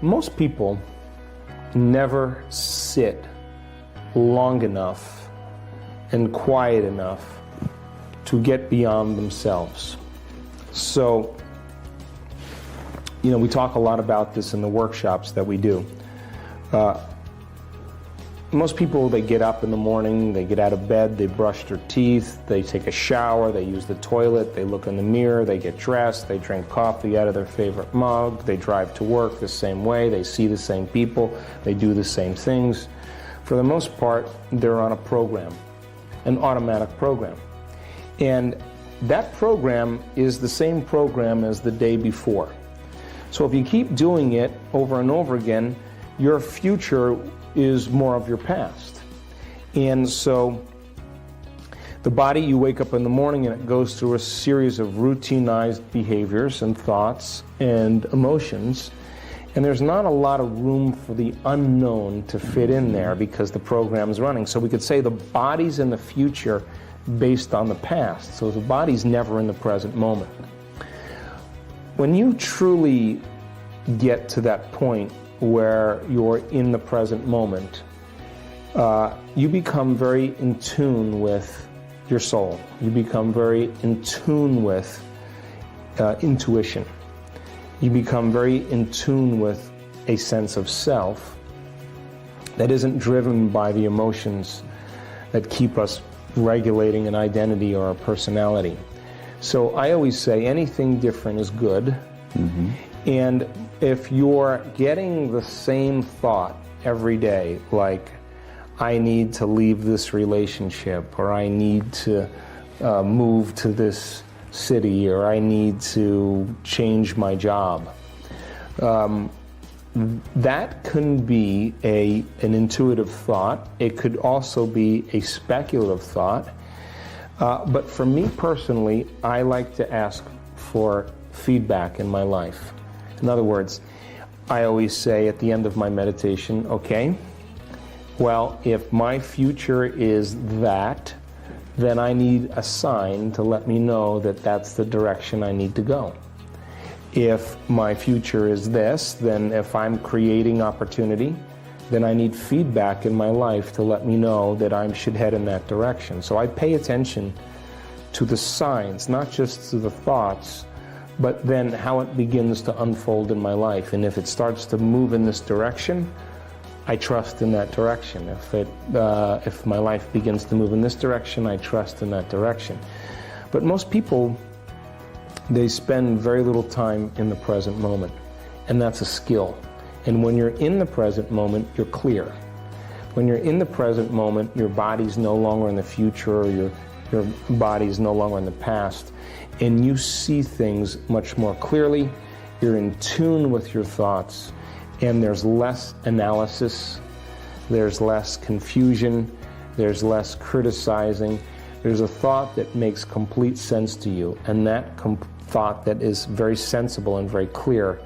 Most people never sit long enough and quiet enough to get beyond themselves. So, we talk a lot about this in the workshops that we do. Most people, they get up in the morning, they get out of bed, they brush their teeth, they take a shower, they use the toilet, they look in the mirror, they get dressed, they drink coffee out of their favorite mug, they drive to work the same way, they see the same people, they do the same things. For the most part, they're on a program, an automatic program. And that program is the same program as the day before. So if you keep doing it over and over again, your future is more of your past. And so the body, you wake up in the morning and it goes through a series of routinized behaviors and thoughts and emotions. And there's not a lot of room for the unknown to fit in there because the program's running. So we could say the body's in the future based on the past. So the body's never in the present moment. When you truly get to that point where you're in the present moment, you become very in tune with your soul. You become very in tune with intuition. You become very in tune with a sense of self that isn't driven by the emotions that keep us regulating an identity or a personality. So I always say anything different is good. Mm-hmm. And if you're getting the same thought every day, like, I need to leave this relationship, or I need to move to this city, or I need to change my job, that can be an intuitive thought. It could also be a speculative thought. But for me personally, I like to ask for feedback in my life. In other words, I always say at the end of my meditation, okay, well, if my future is that, then I need a sign to let me know that that's the direction I need to go. If my future is this, then if I'm creating opportunity, then I need feedback in my life to let me know that I should head in that direction. So I pay attention to the signs, not just to the thoughts, but then how it begins to unfold in my life. And if it starts to move in this direction, I trust in that direction. If my life begins to move in this direction, I trust in that direction. But most people, they spend very little time in the present moment, and that's a skill. And when you're in the present moment, you're clear. When you're in the present moment, your body's no longer in the future, or your body's no longer in the past, and you see things much more clearly. You're in tune with your thoughts, and there's less analysis, there's less confusion, there's less criticizing. There's a thought that makes complete sense to you, and that thought that is very sensible and very clear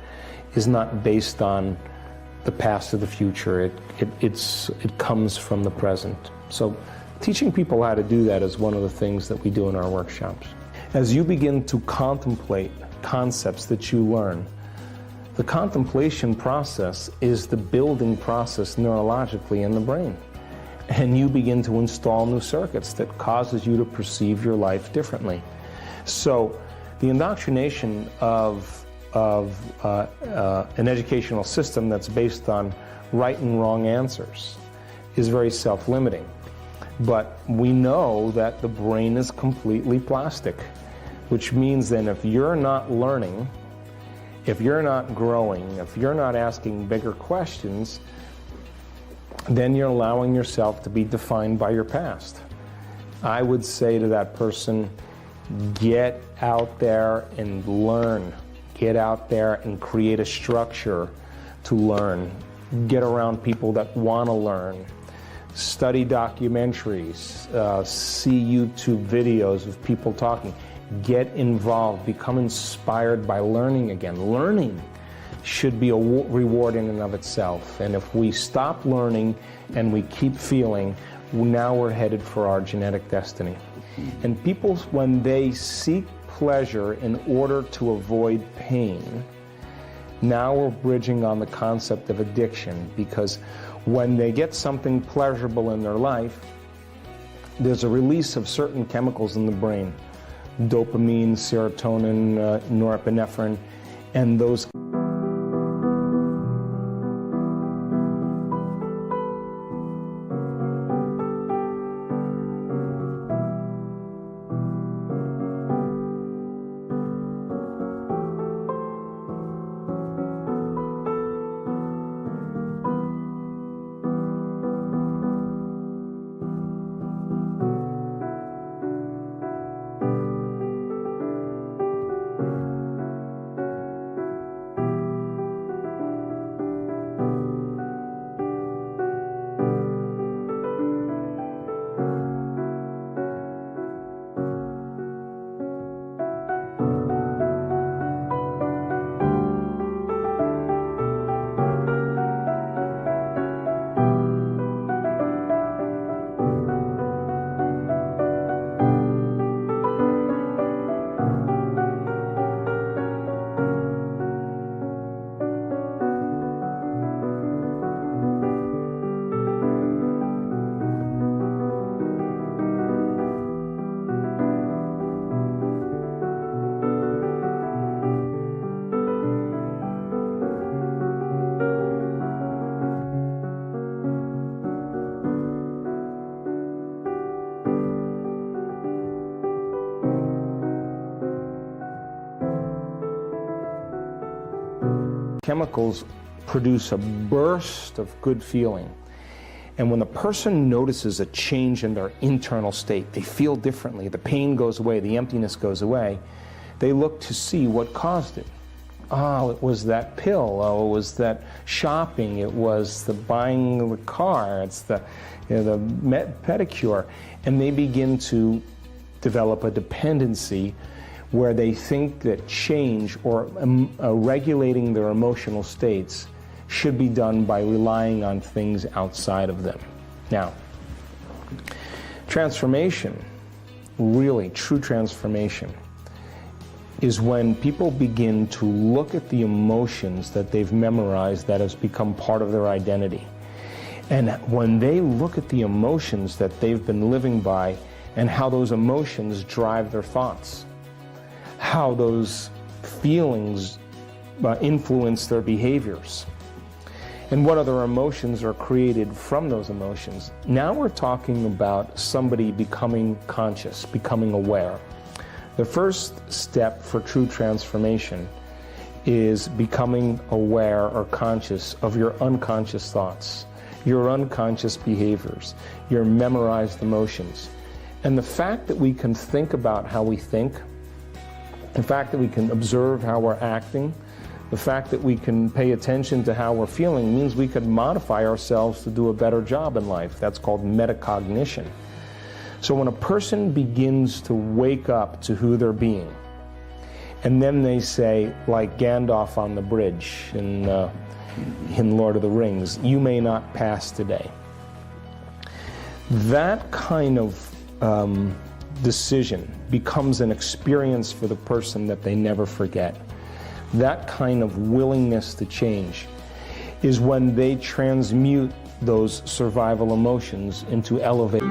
is not based on the past or the future. It comes from the present. So teaching people how to do that is one of the things that we do in our workshops. As you begin to contemplate concepts that you learn, the contemplation process is the building process neurologically in the brain. And you begin to install new circuits that causes you to perceive your life differently. So the indoctrination of an educational system that's based on right and wrong answers is very self-limiting. But we know that the brain is completely plastic, which means then if you're not learning, if you're not growing, if you're not asking bigger questions, then you're allowing yourself to be defined by your past. I would say to that person, get out there and learn. Get out there and create a structure to learn. Get around people that want to learn. Study documentaries, see YouTube videos of people talking. Get involved, become inspired by learning again. Learning should be a reward in and of itself. And if we stop learning and we keep feeling, now we're headed for our genetic destiny. And people, when they seek pleasure in order to avoid pain, Now we're bridging on the concept of addiction, because when they get something pleasurable in their life, there's a release of certain chemicals in the brain, dopamine, serotonin, norepinephrine, and those chemicals produce a burst of good feeling. And when the person notices a change in their internal state, they feel differently, the pain goes away, the emptiness goes away, they look to see what caused it. Oh, it was that pill, oh, it was that shopping, it was the buying the car, it's the, the pedicure. And they begin to develop a dependency where they think that change or regulating their emotional states should be done by relying on things outside of them. Now, transformation, really true transformation, is when people begin to look at the emotions that they've memorized that has become part of their identity. And when they look at the emotions that they've been living by and how those emotions drive their thoughts, how those feelings influence their behaviors, and what other emotions are created from those emotions. Now we're talking about somebody becoming conscious, becoming aware. The first step for true transformation is becoming aware or conscious of your unconscious thoughts, your unconscious behaviors, your memorized emotions. And the fact that we can think about how we think, the fact that we can observe how we're acting, the fact that we can pay attention to how we're feeling means we could modify ourselves to do a better job in life. That's called metacognition. So when a person begins to wake up to who they're being, and then they say, like Gandalf on the bridge in Lord of the Rings, "You may not pass today." That kind of decision becomes an experience for the person that they never forget. That kind of willingness to change is when they transmute those survival emotions into elevate.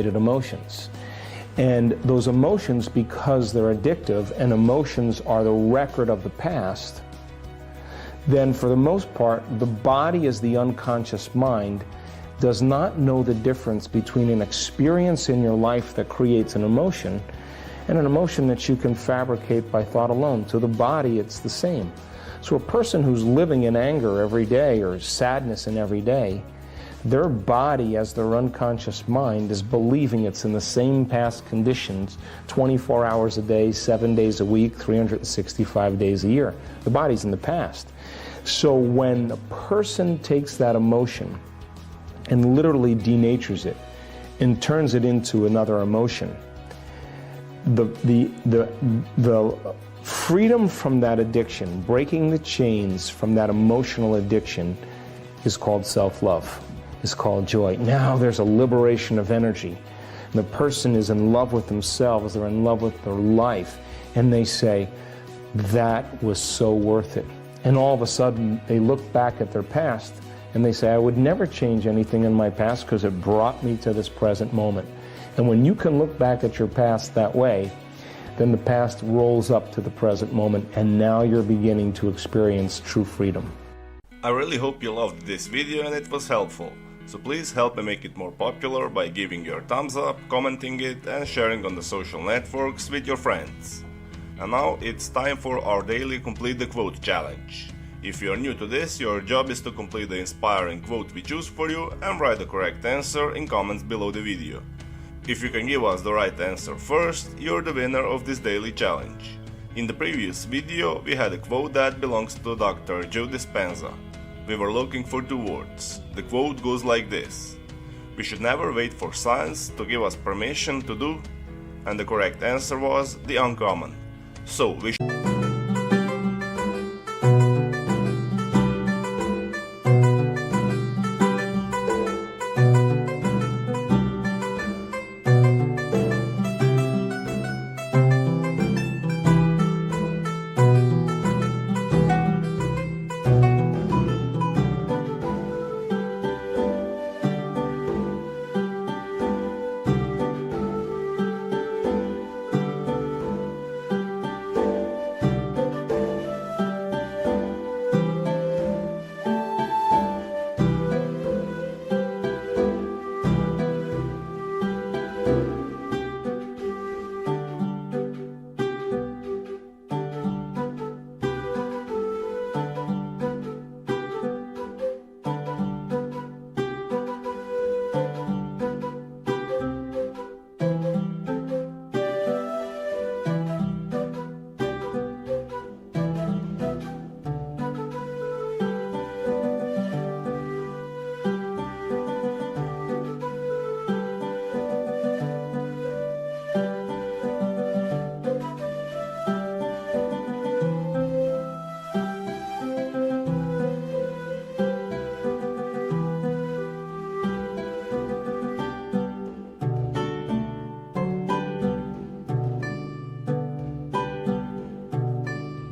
emotions. And those emotions, because they're addictive and emotions are the record of the past, then for the most part, the body as the unconscious mind does not know the difference between an experience in your life that creates an emotion and an emotion that you can fabricate by thought alone. To the body, it's the same. So a person who's living in anger every day or sadness in every day, their body as their unconscious mind is believing it's in the same past conditions 24 hours a day, 7 days a week, 365 days a year. The body's in the past. So when a person takes that emotion and literally denatures it and turns it into another emotion, the freedom from that addiction, breaking the chains from that emotional addiction, is called self-love, is called joy. Now there's a liberation of energy. And the person is in love with themselves, they're in love with their life, and they say, that was so worth it. And all of a sudden, they look back at their past and they say, I would never change anything in my past because it brought me to this present moment. And when you can look back at your past that way, then the past rolls up to the present moment, and now you're beginning to experience true freedom. I really hope you loved this video and it was helpful. So please help me make it more popular by giving your thumbs up, commenting it and sharing on the social networks with your friends. And now it's time for our daily Complete the Quote challenge. If you are new to this, your job is to complete the inspiring quote we choose for you and write the correct answer in comments below the video. If you can give us the right answer first, you're the winner of this daily challenge. In the previous video, we had a quote that belongs to Dr. Joe Dispenza. We were looking for two words. The quote goes like this: we should never wait for science to give us permission to do, and the correct answer was the uncommon. So we should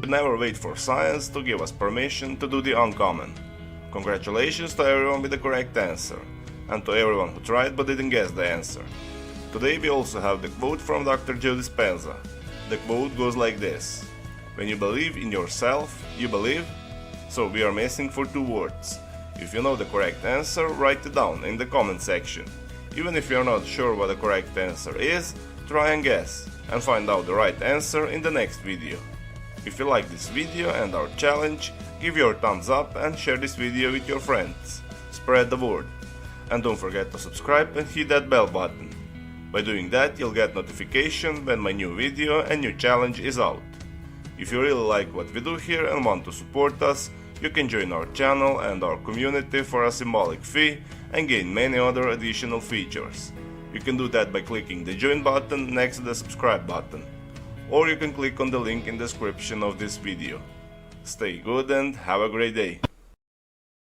never wait for science to give us permission to do the uncommon. Congratulations to everyone with the correct answer, and to everyone who tried but didn't guess the answer. Today we also have the quote from Dr. Joe Dispenza. The quote goes like this: when you believe in yourself, you believe. So we are missing for two words. If you know the correct answer, write it down in the comment section. Even if you are not sure what the correct answer is, try and guess, and find out the right answer in the next video. If you like this video and our challenge, give your thumbs up and share this video with your friends. Spread the word. And don't forget to subscribe and hit that bell button. By doing that, you'll get notification when my new video and new challenge is out. If you really like what we do here and want to support us, you can join our channel and our community for a symbolic fee and gain many other additional features. You can do that by clicking the join button next to the subscribe button, or you can click on the link in the description of this video. Stay good and have a great day.